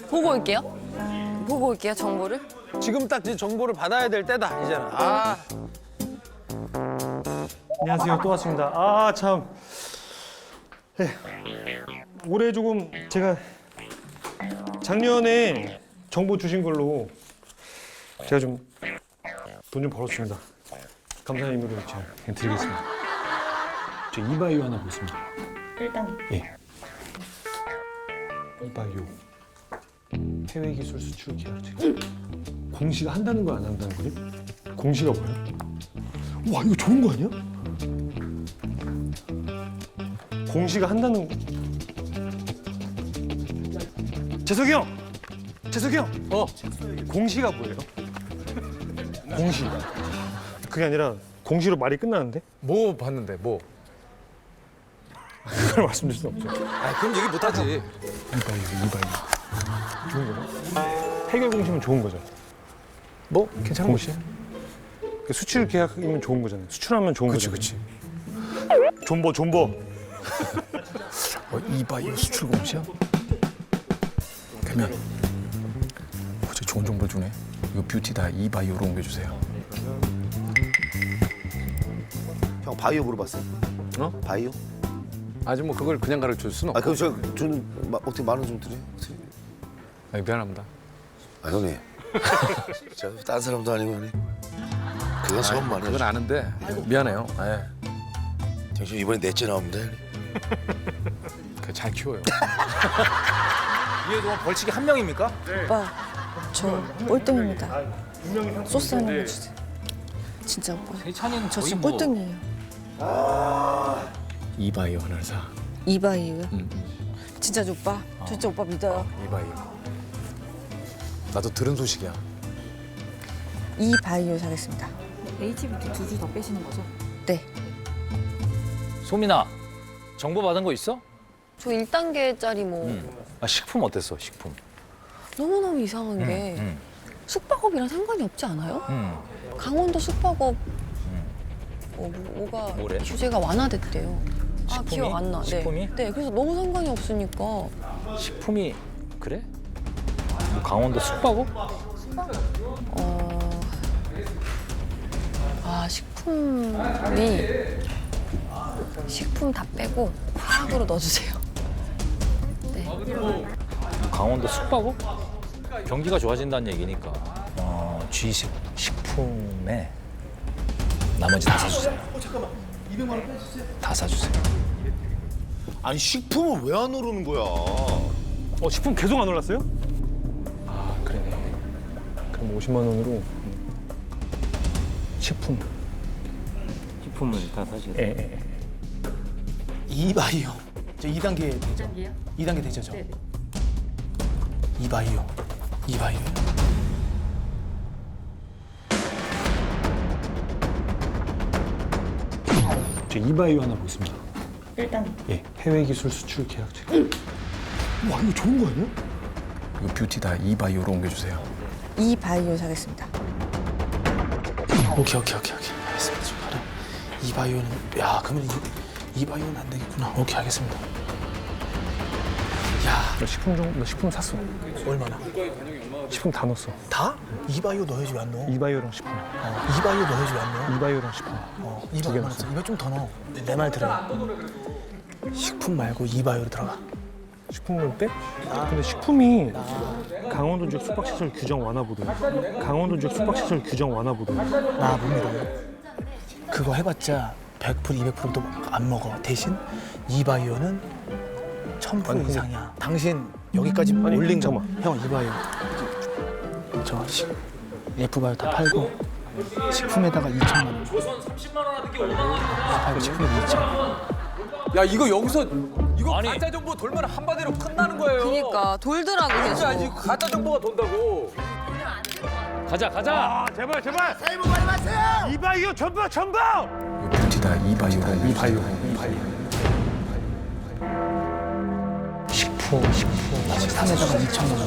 보고 올게요. 보고 올게요, 정보를. 지금 딱 이제 정보를 받아야 될 때다 이제는. 아. 안녕하세요. 또 왔습니다. 아, 참. 네. 올해 조금 제가 작년에 정보 주신 걸로 제가 좀 돈 좀 벌었습니다. 감사의 의미로 제가 그냥 드리겠습니다. 저 이바이오 하나 보겠습니다. 일단 예. 이바이오. 해외 기술 수출 계약제. 공시가 한다는 거 안 한다는 거지? 공시가 뭐야? 와, 이거 좋은 거 아니야? 공시가 한다는 거. 재석이 형! 재석이 형! 공시가 뭐예요? 공시. 그게 아니라 공시로 말이 끝나는데? 뭐 봤는데 뭐? 그걸 말씀드릴 수 없죠. 아 그럼 얘기 못하지. 이바이오. 좋은 거죠? 해결 공시면 좋은 거죠. 뭐 괜찮은 공시? 그 수출 계약이면 좋은 거잖아요. 수출하면 좋은 거죠. 그치. 존버. 이바이오 수출 공시야? 되면 어제 좋은 정보를 주네. 이거 뷰티 다 이바이오로 옮겨주세요. 형 바이오 물어봤어요? 어? 바이오? 아직 뭐 그걸 그냥 가르쳐 줄 수는 아 없고. 그럼 저는 어떻게 만 원 좀 드려요? 어떻게? 아니, 미안합니다. 아 형님 제가 딴 사람도 아니고 형님 그건 처음 말이에요. 그건 아는데 미안해요. 예. 당신 이번에 넷째 나옵니다 형님. 그잘 키워요. 이해 동안 벌칙이 한 명입니까? 오빠 저 꼴등입니다. 소스 하나만 주세요. 진짜 오빠. 세찬이는 저 진짜 꼴등이에요. 이바이오 하나를 사. 이바이오요? 진짜 오빠. 저 진짜 오빠 믿어요. 이바이오. 나도 들은 소식이야. 이바이오 사겠습니다. HBT 두 주 더 빼시는 거죠? 네. 소민아, 정보 받은 거 있어? 저 1단계짜리 뭐 아, 식품 어땠어, 식품? 너무너무 이상한 게 숙박업이랑 상관이 없지 않아요? 강원도 숙박업 뭐가 뭐래? 규제가 완화됐대요. 아, 식품이? 기억 안 나. 식품이? 네. 네, 그래서 너무 상관이 없으니까 식품이 그래? 뭐 강원도 숙박업? 식품 다 빼고 화학으로 넣어주세요. 네. 강원도 숙박업? 경기가 좋아진다는 얘기니까 G식 식품에 나머지 다 사주세요. 다 사주세요. 아니 식품은 왜 안 오르는 거야? 식품 계속 안 올랐어요? 아, 그러네. 그럼 50만 원으로 식품. 식품을 다 사주세요. 예. 이바이오. 저 2단계 되죠? 2단계요? 2단계 되죠, 저? 네. 이바이오. 저 이바이오 하나 보겠습니다. 일단 예. 해외 기술 수출 계약제. 와, 이거 좋은 거 아니야? 이거 뷰티 다 이바이오로 옮겨주세요. 이바이오 사겠습니다. 오케이. 알겠습니다. 좀 가라. 이바이오는 그러면 이바이오는 안 되겠구나. 오케이, 알겠습니다. 나 식품 샀어. 얼마나? 식품 다 넣었어. 다? 이바이오 넣어야지 왜 안 넣어? 이바이오랑 식품. 이바이오 넣어야지 왜 안 넣어? 이바이오랑 식품. 이바 얼마나 써? 이바 좀 더 넣어. 내 말 들어. 식품 말고 이바이오로 들어가. 식품을 빼? 근데 식품이 강원도 지역 숙박시설 규정 완화보다. 나 못 믿어. 그거 해봤자 100% 200%도 안 먹어. 대신 이바이오는 1000% 이상이야. 당신 여기까지 올린 거. 잠깐만. 형 이바이오. F바이오 다 팔고 식품에다가 2천만 원. 조선 30만 원 하는 게 5만 원. 팔고 식품에 2천. 야 이거 여기서 이거 가짜 정보 돌면 한마디로 끝나는 거예요. 그러니까 돌더라고 진짜 아니 계속. 가짜 정보가 돈다고. 가자. 제발. 새해 복 많이 받으세요. 이바이오 전부. 이거 뷰티 다 이바이오로 이바이오. 식품. 식품에다가 2천만 원.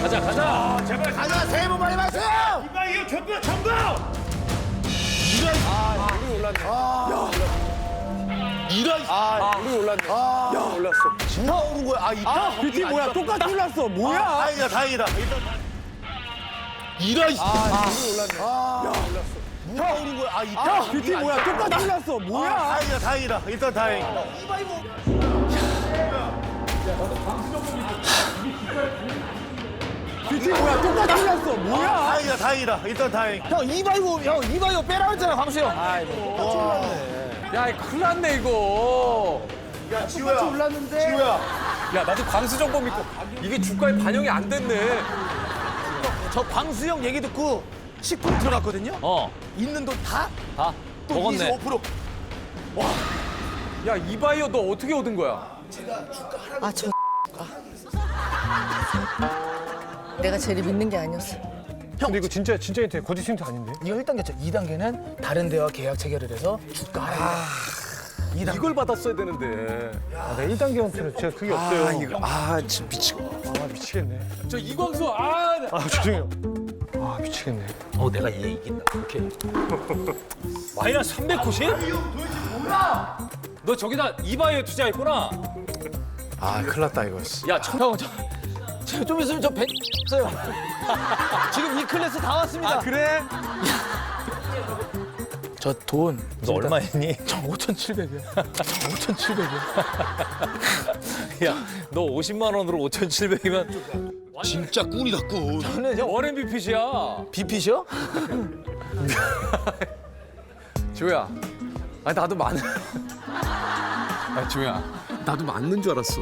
가자. 제발 가자. 새해 복 많이 받으세요. 이바이오 전부. 우리 올랐네. 야, 올랐어. 진짜 오는 거야. 아, 이따. BT 뭐야? 똑같이 올랐어. 뭐야? 다행이다, 다행이다. 이런. 우리 올랐네. 야, 올랐어. 누가 오는 거야. 아, 이따. 야, BT 뭐야? 똑같이 올랐어. 뭐야? 다행이다, 다행이다. 일단 다행이다. BT 뭐야? 똑같이 올랐어. 뭐야? 다행이다, 다행이다. 일단 다행. 형, 이바이오 빼라고 했잖아, 광수 형. 야, 이거 큰일 났네, 이거. 야, 지호야. 올랐는데. 지호야. 야, 나도 광수 정보 믿고. 이게 주가에 반영이 안 됐네. 저 광수 형 얘기 듣고 식품 들어갔거든요. 있는 돈 다? 또 먹었네. 25%. 야, 이바이오 너 어떻게 얻은 거야? 아, 저 내가 제일 믿는 게 아니었어. 근데 이거 진짜 힌트 거짓 힌트 아닌데? 이거 1단계죠. 2단계는 다른 데와 계약 체결을 해서 주가 하락이다. 이걸 받았어야 되는데. 아, 네, 1단계 힌트는 제가 그게 없어요. 진짜 미치고. 아, 미치겠네. 저 이광수, 아, 죄송해요. 아, 미치겠네. 내가 얘 이긴다. 오케이. 마이너스 390? 너 저기다 이바이오 투자했구나. 아, 큰일 났다, 이거. 야, 좀 있으면 저 100 없어요. 지금 이 클래스 다 왔습니다. 그래? 저 돈. 너 얼마 했니? 저 5,700이요. 5,700이요. 야, 너 50만 원으로 5,700이면 진짜 꿀이다, 꿀. 저는 형 워렌 비핏이야. 비피셔? 지호야. 아, 나도 맞는. 아, 지호야. 나도 맞는 줄 알았어.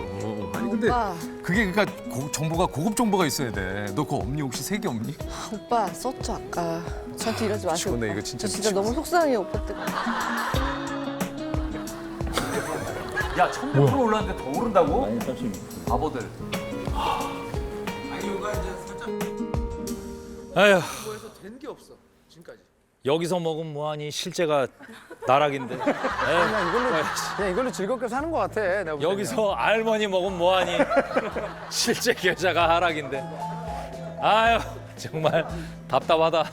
아니, 근데 오빠, 그게 그러니까 정보가 고급 정보가 있어야 돼. 너 그거 없니? 혹시 색이 없니? 오빠 썼죠 아까. 저한테 이러지 마세요. 미치겠네, 오빠. 이거 진짜 저 진짜 너무 속상해요 오빠 때문에. 야, 1,100% 올랐는데 더 오른다고? 바보들. 아휴. 여기서 먹으면 뭐하니? 실제가 나락인데. 에휴. 그냥 이걸로 즐겁게 사는 것 같아. 내가 볼 때는. 여기서 알머니 먹으면 뭐하니? 실제 계좌가 하락인데. 아유, 정말 답답하다.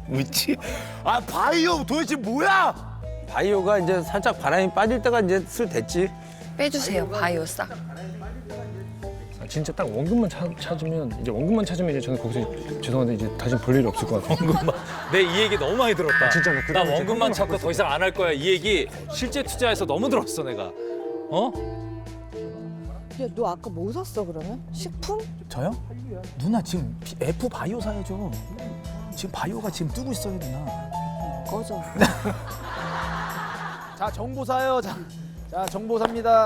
미치. 아, 바이오 도대체 뭐야? 바이오가 이제 살짝 바람이 빠질 때가 이제 슬 됐지. 빼주세요, 바이오 싹. 아, 진짜 딱 원금만 찾으면 이제 저는 거기서 죄송한데 이제 다시 볼 일이 없을 것 같아요. 원금만. 내 이 얘기 너무 많이 들었다. 진짜 나 나 그다음에 이제 원금만 현금을 찾고 갖고 더 이상 안 할 거야. 이 얘기 실제 투자해서 너무 들었어 내가. 어? 야, 너 아까 뭐 샀어 그러면? 식품? 저요? 누나 지금 F 바이오 사야죠. 지금 바이오가 지금 뜨고 있어요, 누나. 꺼져. 자, 정보 사요. 자, 정보 삽니다.